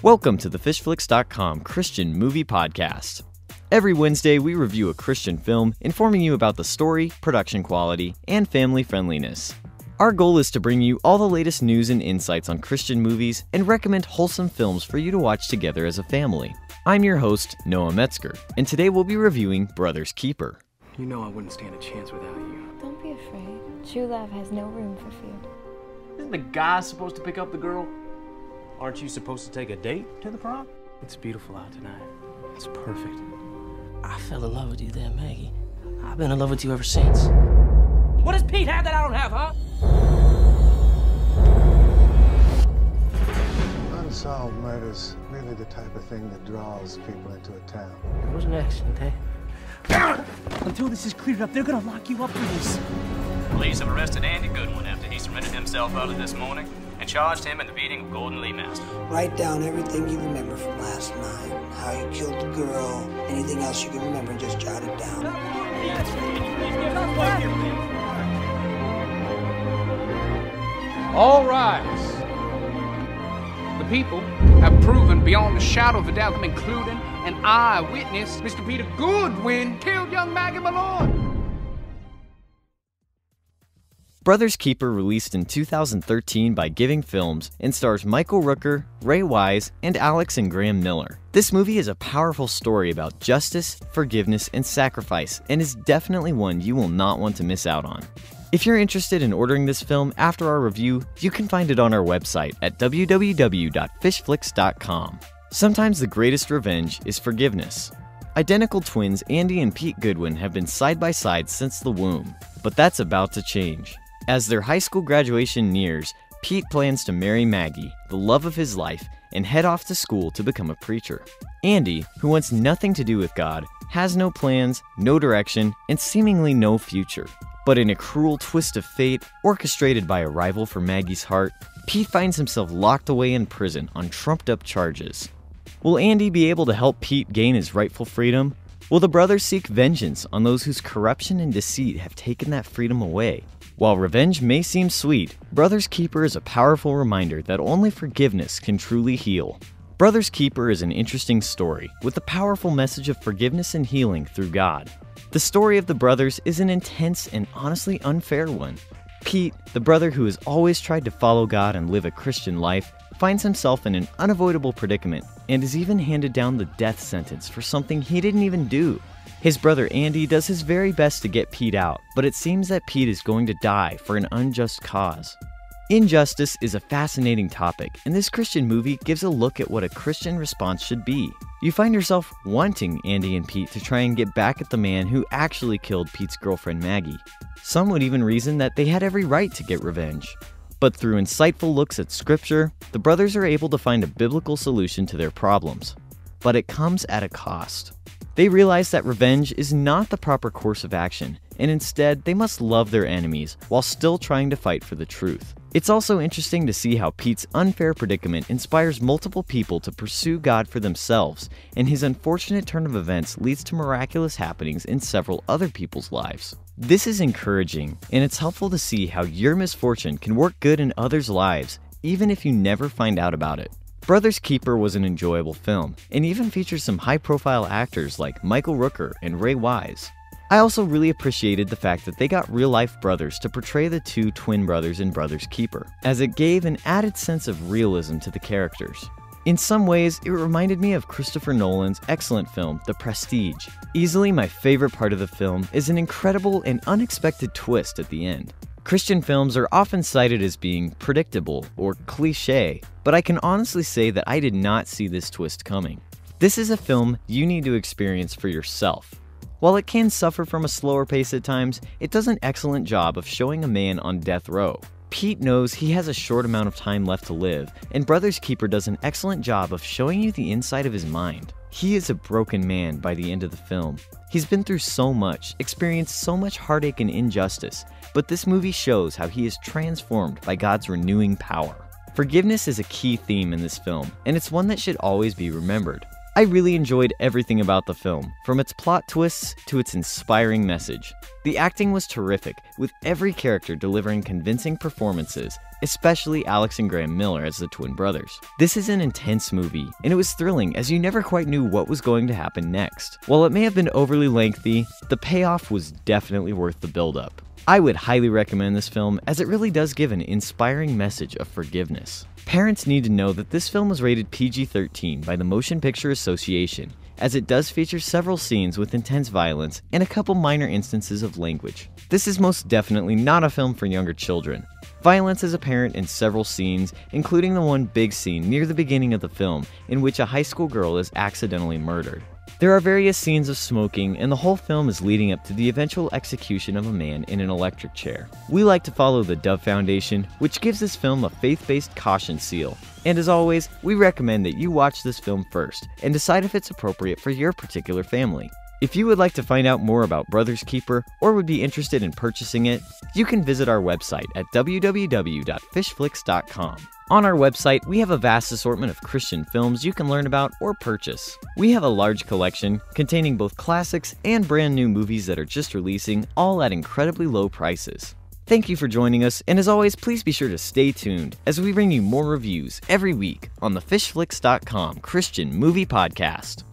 Welcome to the FishFlix.com Christian Movie Podcast. Every Wednesday, we review a Christian film, informing you about the story, production quality, and family friendliness. Our goal is to bring you all the latest news and insights on Christian movies and recommend wholesome films for you to watch together as a family. I'm your host, Noah Metzger, and today we'll be reviewing Brother's Keeper. You know I wouldn't stand a chance without you. Don't be afraid. True love has no room for fear. Isn't the guy supposed to pick up the girl? Aren't you supposed to take a date to the prom? It's beautiful out tonight. It's perfect. I fell in love with you then, Maggie. I've been in love with you ever since. What does Pete have that I don't have, huh? Unsolved murder's really the type of thing that draws people into a town. It was an accident, eh? Until this is cleared up, they're gonna lock you up for this. Police have arrested Andy Goodwin after he surrendered himself early this morning and charged him in the beating of Gordon Lee Master. Write down everything you remember from last night. How you killed the girl, anything else you can remember, just jot it down. All rise. The people have proven beyond a shadow of a doubt, including an eyewitness, Mr. Peter Goodwin killed young Maggie Malloy. Brother's Keeper released in 2013 by Giving Films and stars Michael Rooker, Ray Wise, and Alex and Graham Miller. This movie is a powerful story about justice, forgiveness, and sacrifice, and is definitely one you will not want to miss out on. If you're interested in ordering this film after our review, you can find it on our website at www.FishFlix.com. Sometimes the greatest revenge is forgiveness. Identical twins Andy and Pete Goodwin have been side by side since the womb, but that's about to change. As their high school graduation nears, Pete plans to marry Maggie, the love of his life, and head off to school to become a preacher. Andy, who wants nothing to do with God, has no plans, no direction, and seemingly no future. But in a cruel twist of fate, orchestrated by a rival for Maggie's heart, Pete finds himself locked away in prison on trumped-up charges. Will Andy be able to help Pete gain his rightful freedom? Will the brothers seek vengeance on those whose corruption and deceit have taken that freedom away? While revenge may seem sweet, Brother's Keeper is a powerful reminder that only forgiveness can truly heal. Brother's Keeper is an interesting story with a powerful message of forgiveness and healing through God. The story of the brothers is an intense and honestly unfair one. Pete, the brother who has always tried to follow God and live a Christian life, finds himself in an unavoidable predicament and is even handed down the death sentence for something he didn't even do. His brother Andy does his very best to get Pete out, but it seems that Pete is going to die for an unjust cause. Injustice is a fascinating topic, and this Christian movie gives a look at what a Christian response should be. You find yourself wanting Andy and Pete to try and get back at the man who actually killed Pete's girlfriend Maggie. Some would even reason that they had every right to get revenge. But through insightful looks at scripture, the brothers are able to find a biblical solution to their problems. But it comes at a cost. They realize that revenge is not the proper course of action, and instead they must love their enemies while still trying to fight for the truth. It's also interesting to see how Pete's unfair predicament inspires multiple people to pursue God for themselves, and his unfortunate turn of events leads to miraculous happenings in several other people's lives. This is encouraging, and it's helpful to see how your misfortune can work good in others' lives, even if you never find out about it. Brother's Keeper was an enjoyable film, and even features some high-profile actors like Michael Rooker and Ray Wise. I also really appreciated the fact that they got real-life brothers to portray the two twin brothers in Brother's Keeper, as it gave an added sense of realism to the characters. In some ways, it reminded me of Christopher Nolan's excellent film, The Prestige. Easily my favorite part of the film is an incredible and unexpected twist at the end. Christian films are often cited as being predictable or cliché, but I can honestly say that I did not see this twist coming. This is a film you need to experience for yourself. While it can suffer from a slower pace at times, it does an excellent job of showing a man on death row. Pete knows he has a short amount of time left to live, and Brother's Keeper does an excellent job of showing you the inside of his mind. He is a broken man by the end of the film. He's been through so much, experienced so much heartache and injustice, but this movie shows how he is transformed by God's renewing power. Forgiveness is a key theme in this film, and it's one that should always be remembered. I really enjoyed everything about the film, from its plot twists to its inspiring message. The acting was terrific, with every character delivering convincing performances, especially Alex and Graham Miller as the twin brothers. This is an intense movie, and it was thrilling as you never quite knew what was going to happen next. While it may have been overly lengthy, the payoff was definitely worth the build-up. I would highly recommend this film as it really does give an inspiring message of forgiveness. Parents need to know that this film was rated PG-13 by the Motion Picture Association, as it does feature several scenes with intense violence and a couple minor instances of language. This is most definitely not a film for younger children. Violence is apparent in several scenes, including the one big scene near the beginning of the film in which a high school girl is accidentally murdered. There are various scenes of smoking, and the whole film is leading up to the eventual execution of a man in an electric chair. We like to follow the Dove Foundation, which gives this film a faith-based caution seal. And as always, we recommend that you watch this film first and decide if it's appropriate for your particular family. If you would like to find out more about Brothers Keeper or would be interested in purchasing it, you can visit our website at www.FishFlix.com. On our website, we have a vast assortment of Christian films you can learn about or purchase. We have a large collection containing both classics and brand new movies that are just releasing, all at incredibly low prices. Thank you for joining us, and as always, please be sure to stay tuned as we bring you more reviews every week on the FishFlix.com Christian Movie Podcast.